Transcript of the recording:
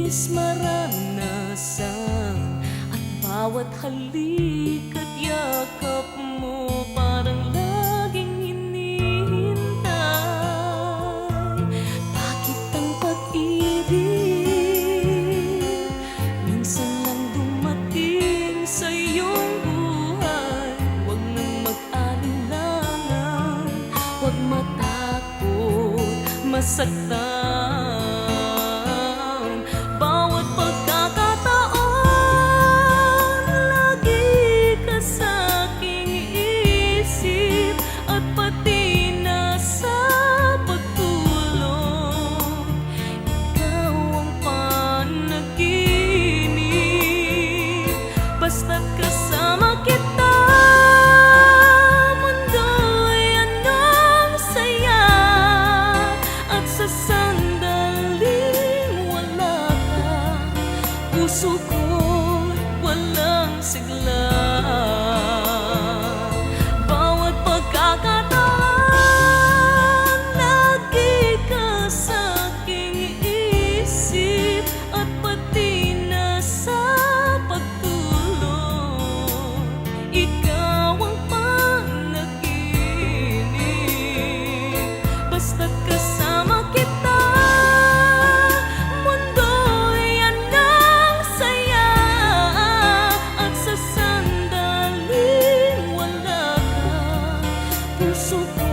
malinis maranasan, at bawat halik at yakap mo parang laging hinihintay. Bakit ang pag-ibig minsan lang dumating sa iyong buhay? Huwag nang mag-alinlangan, huwag matakot masaktan. Bawat pagkakataon, lagi ka sa aking isip, at pati na sa pagtulog, ikaw ang panaginip. Basta't kasama kita, mundo'y anong saya, at sa sandaling wala ka, puso ko'y walang sigla. Bawat pagkakataon, lagi ka sa aking isip, at pati na sa pagtulog, ikaw ang panaginip. Basta't kasama kita, mundo'y anong saya, at sa sandaling wala ka, puso ko